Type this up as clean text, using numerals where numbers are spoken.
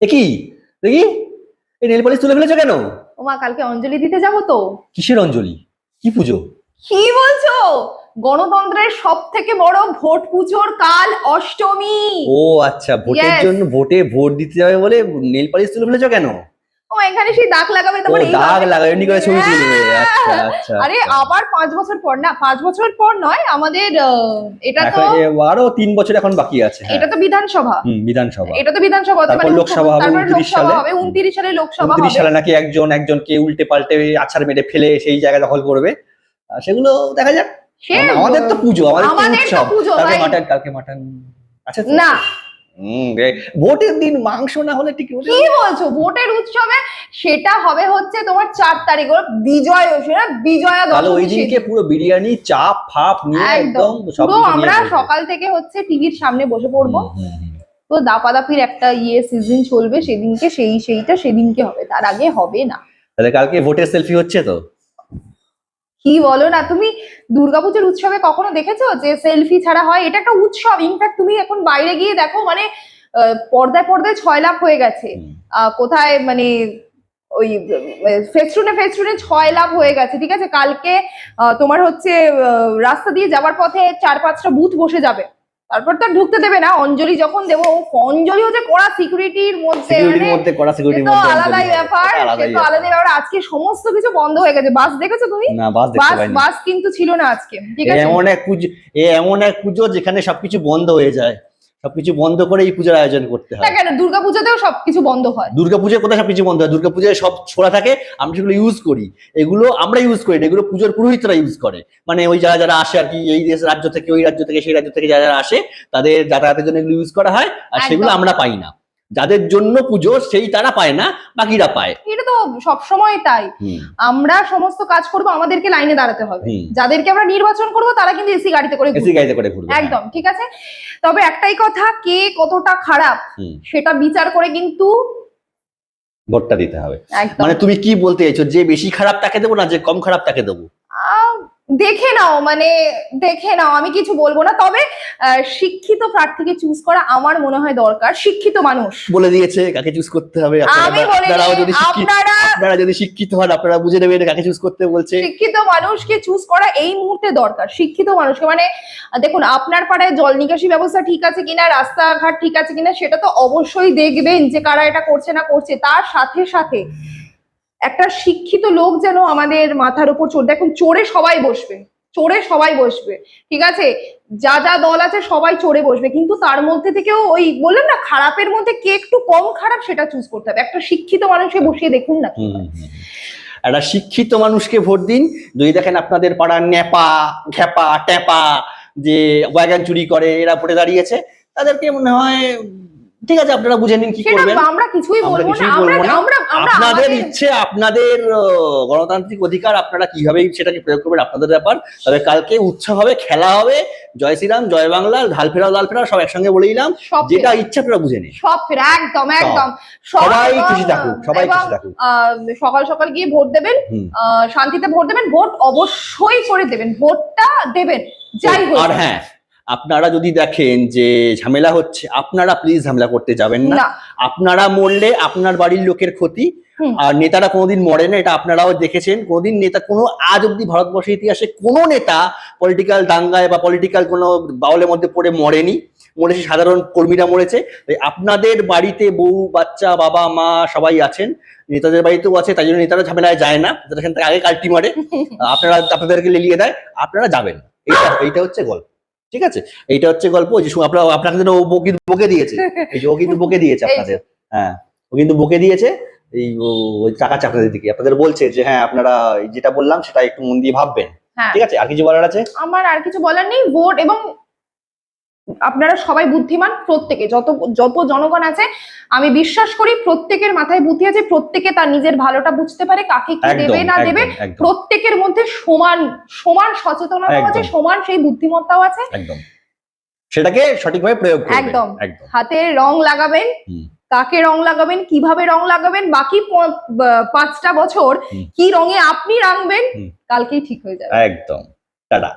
কি দেখি, এই নেল পলিশ তুলে ফেলেছো কেন? ওমা, কালকে অঞ্জলি দিতে যাবো তো। কিসের অঞ্জলি? কি পুজো? কি বলছো? গণতন্ত্রের সব থেকে বড় ভোট পুজোর কাল অষ্টমী। ও আচ্ছা, ভোটের জন্য ভোট দিতে যাবে বলে নেল পলিশ তুলে ফেলেছো কেন? ও এখানে সেই দাগ লাগাবে, তারপরে দাগ লাগাবে এমনি করে ছবি তুলবে। আচ্ছা আচ্ছা। আরে আবার 5 বছর পর না, 5 বছর পর নয়, আমাদের এটা তো আরো 3 বছর এখন বাকি আছে। এটা তো বিধানসভা। বিধানসভা। এটা তো বিধানসভা, তারপর লোকসভা হবে 29 সালে। 29 সালে লোকসভা হবে। 29 সালে নাকি একজনকে উল্টে পাল্টে আছাড় মেরে ফেলে সেই জায়গা দখল করবে। সেগুলো দেখা যাক। আমাদের তো পুজো, আমাদের তো উৎসব। কালকে মাটন আচ্ছা না, ভোটের দিন মাংস না হলে ঠিক কি বলছো? ভোটের উৎসবে সেটা হবে হচ্ছে তোমার 4 তারিখ বিজয়া দশমী। তাহলে ওই দিনকে পুরো বিরিয়ানি চাপ ফাপ নিয়ে একদম পুরো আমরা সকাল থেকে হচ্ছে টিভির সামনে বসে পড়বো। তো দাপাদাপির একটা সিজন চলবে সেদিনকে, সেদিনকে হবে, তার আগে হবে না। তাহলে কালকে ভোটের সেলফি হচ্ছে তো? কি বলো না তুমি, দুর্গাপুজোর উৎসবে কখনো দেখেছো যে সেলফি ছাড়া হয়? এটা একটা উৎসব। ইনফ্যাক্ট তুমি এখন বাইরে গিয়ে দেখো, মানে পর্দায় পর্দায় 6 লাখ হয়ে গেছে। কোথায় মানে ওই ফেস্টুনে 6 লাখ হয়ে গেছে। ঠিক আছে, কালকে তোমার হচ্ছে রাস্তা দিয়ে যাবার পথে 4-5টা বুথ বসে যাবে, তারপর তো ঢুকতে দেবে না। অঞ্জলি যখন দেবো, অঞ্জলি হচ্ছে কড়া সিকিউরিটির মধ্যে, আলাদাই ব্যাপার। আজকে সমস্ত কিছু বন্ধ হয়ে গেছে। বাস দেখেছো তুমি? না, বাস কিন্তু ছিল না আজকে। ঠিক আছে, এমন এক পুজো যেখানে সবকিছু বন্ধ হয়ে যায়, সবকিছু বন্ধ করে এই পূজার আয়োজন করতে হয়। না কেন, দুর্গাপূজাতেও সবকিছু বন্ধ হয়। দুর্গাপূজায় কোথায় সবকিছু বন্ধ হয়? দুর্গাপূজায় সব খোলা থাকে, আমরা সেগুলো ইউজ করি। এগুলো আমরা ইউজ করি না, এগুলো পুজোর পুরোহিতরা ইউজ করে। মানে ওই যারা আসে আর কি, এই রাজ্য থেকে ওই রাজ্য থেকে সেই রাজ্য থেকে যারা আসে, তাদের যাতায়াতের জন্য এগুলো ইউজ করা হয়। আর সেগুলো আমরা পাই না। যাদের জন্য পুজো সেই তারা পায় না, বাকিরা পায়। এটা তো সবসময় তাই। আমরা সমস্ত কাজ করব, আমাদেরকে লাইনে দাঁড়াতে হবে। যাদেরকে আমরা নির্বাচন করব তারা কিন্তু এসি গাড়িতে করে ঘুরবে। একদম ঠিক আছে। তবে একটাই কথা, কে কতটা খারাপ সেটা বিচার করে কিন্তু ভোটটা দিতে হবে। মানে তুমি কি বলতে চাইছো, যে বেশি খারাপ তাকে দেবো না যে কম খারাপ তাকে দেবো? দেখে নাও, আমি কিছু বলবো না। তবে শিক্ষিত প্রার্থীকে চুজ করা আমার মনে হয় দরকার। শিক্ষিত মানুষ বলে দিয়েছে কাকে চুজ করতে হবে। আপনারা যদি শিক্ষিত হন আপনারা বুঝে নেবেন কাকে চুজ করতে বলছে। শিক্ষিত মানুষকে চুজ করা এই মুহূর্তে দরকার। শিক্ষিত মানুষকে, মানে দেখুন, আপনার পাড়ায় জল নিকাশি ব্যবস্থা ঠিক আছে কিনা, রাস্তাঘাট ঠিক আছে কিনা, সেটা তো অবশ্যই দেখবেন যে কারা এটা করছে না করছে। তার সাথে সাথে একটা শিক্ষিত লোক যেন আমাদের মাথার উপর চড়ে। দেখুন, চড়ে সবাই বসবে, ঠিক আছে, যা যা দল আছে সবাই চড়ে বসবে, কিন্তু তার মধ্যে থেকেও ওই বললাম না, খারাপের মধ্যে কে একটু কম খারাপ সেটা চুজ করতে হবে। একটা শিক্ষিত মানুষকে বসিয়ে দেখুন না। একটা শিক্ষিত মানুষকে ভোট দিন। যদি দেখেন আপনাদের পাড়ার ন্যাপা ঘ্যাপা ট্যাপা যে ওয়াগন চুরি করে এরা ভোটে দাঁড়িয়েছে, তাদেরকে মনে হয় ঠিক আছে, আপনারা বুঝে নিন কি করবেন। আমরা কিছুই বলবো না। আপনাদের ইচ্ছে, আপনাদের গণতান্ত্রিক অধিকার, আপনারা কিভাবে সেটাকে প্রয়োগ করবেন আপনাদের ব্যাপার। তবে কালকে উৎসব হবে, খেলা হবে, জয় শ্রীরাম, জয় বাংলা, ঢাল ফেরাও লাল ফেরাও সব একসঙ্গে বলে দিলাম। যেটা ইচ্ছা আপনারা বুঝে নিন। সব ফেরা, একদম সবাই খুশি থাকুক, সবাই খুশি থাকুক। সকাল সকাল গিয়ে ভোট দেবেন, শান্তিতে ভোট দেবেন, ভোট অবশ্যই করে দেবেন, ভোটটা দেবেন যাই হোক। আর হ্যাঁ, আপনারা যদি দেখেন যে ঝামেলা হচ্ছে, আপনারা প্লিজ ঝামেলা করতে যাবেন না। আপনারা মরলে আপনার বাড়ির লোকের ক্ষতি। আর নেতারা কোনোদিন মরে না, এটা আপনারাও দেখেছেন। কোনোদিন নেতা, কোনো আজ অব্দি ভারতবর্ষের ইতিহাসে কোনো নেতা পলিটিক্যাল দাঙ্গায় বা পলিটিক্যাল কোনো বাউলের মধ্যে পড়ে মরেনি। মরেছে সাধারণ কর্মীরা মরেছে। আপনাদের বাড়িতে বউ বাচ্চা বাবা মা সবাই আছেন, নেতাদের বাড়িতেও আছে, তাই জন্য নেতারা ঝামেলায় যায় না। সেখান থেকে আগে কাল্টি মারে, আপনাদেরকে লেলিয়ে দেয়, আপনারা যাবেন। এইটা হচ্ছে গল্প। ঠিক আছে, এইটা হচ্ছে গল্প। যে আপনাকে ও কিন্তু বকে দিয়েছে, এই যে ও কিন্তু বকে দিয়েছে আপনাদের। হ্যাঁ, ও কিন্তু বকে দিয়েছে এই ওই টাকা চাকরির দিকে। আপনাদের বলছে যে হ্যাঁ, আপনারা যেটা বললাম সেটা একটু মন দিয়ে ভাববেন। ঠিক আছে, আর কিছু বলার আছে? আমার আর কিছু বলার নেই। ভোট, এবং আপনারা সবাই বুদ্ধিমান, প্রত্যেকে যত জনগণ আছে আমি বিশ্বাস করি প্রত্যেকের মাথায় বুদ্ধি আছে, প্রত্যেকে তার নিজের ভালোটা বুঝতে পারে, কাকে কি দেবে না দেবে। প্রত্যেকের মধ্যে সমান সচেতনতা আছে, সমান সেই বুদ্ধিমত্তাও আছে। একদম, সেটাকে সঠিকভাবে প্রয়োগ করবেন। একদম হাতে রং লাগাবেন, কাকে রং লাগাবেন, কিভাবে রং লাগাবেন, বাকি 5টা বছর কি রঙে আপনি রাঙবেন কালকেই ঠিক হয়ে যাবে। একদম। টাটা।